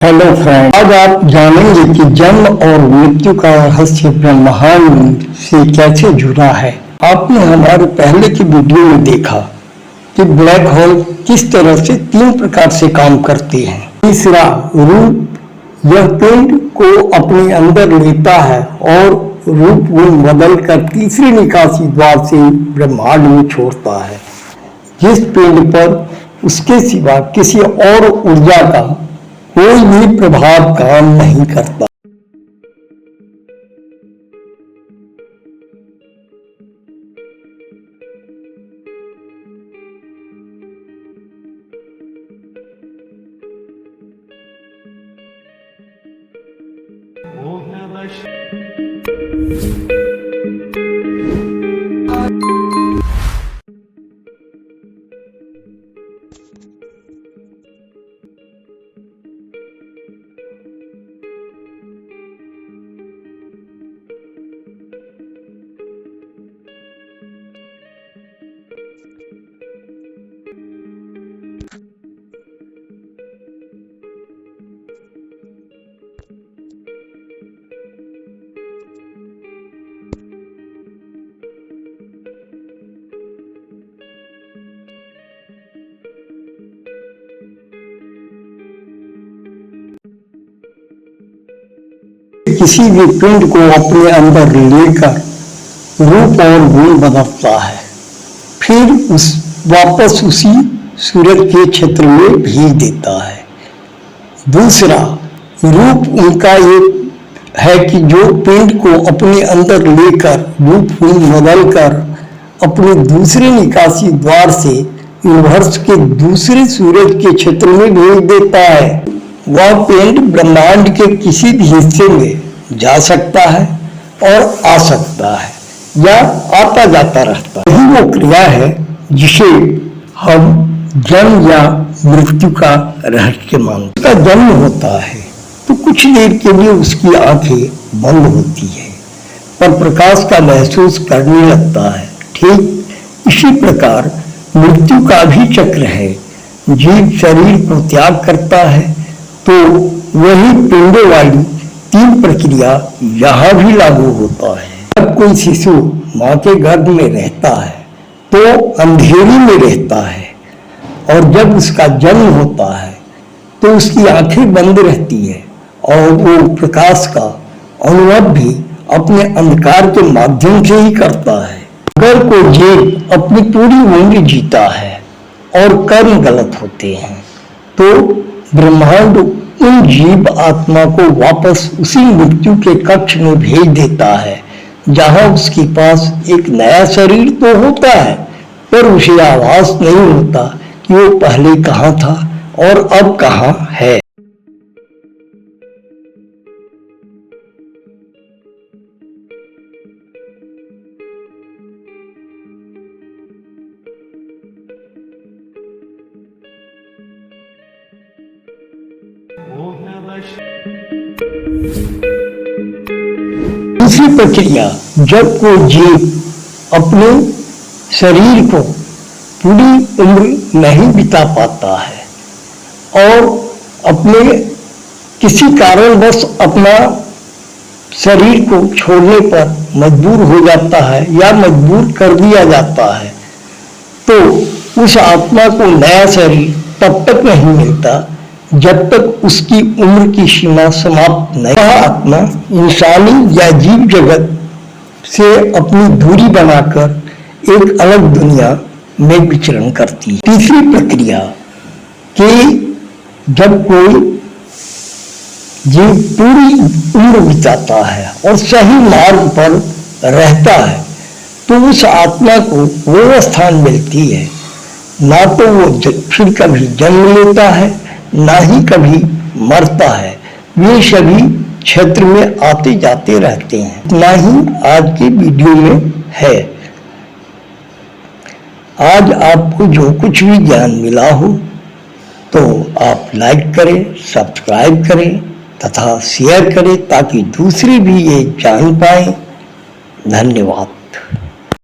Hello friend, आज आप जानेंगे कि जन्म और मृत्यु का रहस्य ब्रह्मांड से कैसे जुड़ा है। आपने हमारे पहले की वीडियो में देखा कि ब्लैक होल किस तरह से तीन प्रकार से काम करते हैं। तीसरा, रूप, यह पिंड को अपने अंदर लेता है और रूप गुण बदल कर तीसरे निकासी द्वार से ब्रह्मांड में छोड़ता है, जिस पिंड पर उसके सिवा किसी और ऊर्जा का कोई भी प्रभाव काम नहीं करता। किसी भी पिंड को अपने अंदर लेकर रूप और गुण बदलता है, फिर वापस उसी सूरज के क्षेत्र में भेज देता है। दूसरा, रूप उनका एक है कि जो पिंड को अपने अंदर लेकर रूप गुण बदलकर अपने दूसरे निकासी द्वार से यूनिवर्स के दूसरे सूरज के क्षेत्र में भेज देता है। वह पिंड ब्रह्मांड के किसी भी हिस्से में जा सकता है और आ सकता है या आता जाता रहता है। यही वो क्रिया है जिसे हम जन्म या मृत्यु का रहस्य मानते हैं। उसका जन्म होता है तो कुछ देर के लिए उसकी आंखें बंद होती है पर प्रकाश का महसूस करने लगता है। ठीक इसी प्रकार मृत्यु का भी चक्र है। जीव शरीर को त्याग करता है तो वही पिंडों वाली तीन प्रक्रिया यहाँ भी लागू होता है। जब कोई शिशु माँ के गर्भ में रहता है तो अंधेरी में रहता है और जब उसका जन्म होता है तो उसकी आंखें बंद रहती है और वो प्रकाश का अनुभव भी अपने अंधकार के माध्यम से ही करता है। अगर कोई जीव अपनी पूरी उम्र जीता है और कर्म गलत होते हैं तो ब्रह्मांड उन जीव आत्मा को वापस उसी मृत्यु के कक्ष में भेज देता है जहां उसके पास एक नया शरीर तो होता है पर उसे आभास नहीं होता कि वो पहले कहाँ था और अब कहाँ है। दूसरी प्रक्रिया, जब कोई जीव अपने शरीर को पूरी उम्र नहीं बिता पाता है और अपने किसी कारणवश अपना शरीर को छोड़ने पर मजबूर हो जाता है या मजबूर कर दिया जाता है तो उस आत्मा को नया शरीर तब तक नहीं मिलता जब तक उसकी उम्र की सीमा समाप्त नहीं। वह आत्मा इंसानी या जीव जगत से अपनी दूरी बनाकर एक अलग दुनिया में विचरण करती है। तीसरी प्रक्रिया कि जब कोई जीव पूरी उम्र बिताता है और सही मार्ग पर रहता है तो उस आत्मा को वो स्थान मिलती है, ना तो वो फिर कभी जन्म लेता है ना ही कभी मरता है। वे सभी क्षेत्र में आते जाते रहते हैं। इतना ही आज के वीडियो में है। आज आपको जो कुछ भी ज्ञान मिला हो तो आप लाइक करें, सब्सक्राइब करें तथा शेयर करें ताकि दूसरे भी ये जान पाएं। धन्यवाद।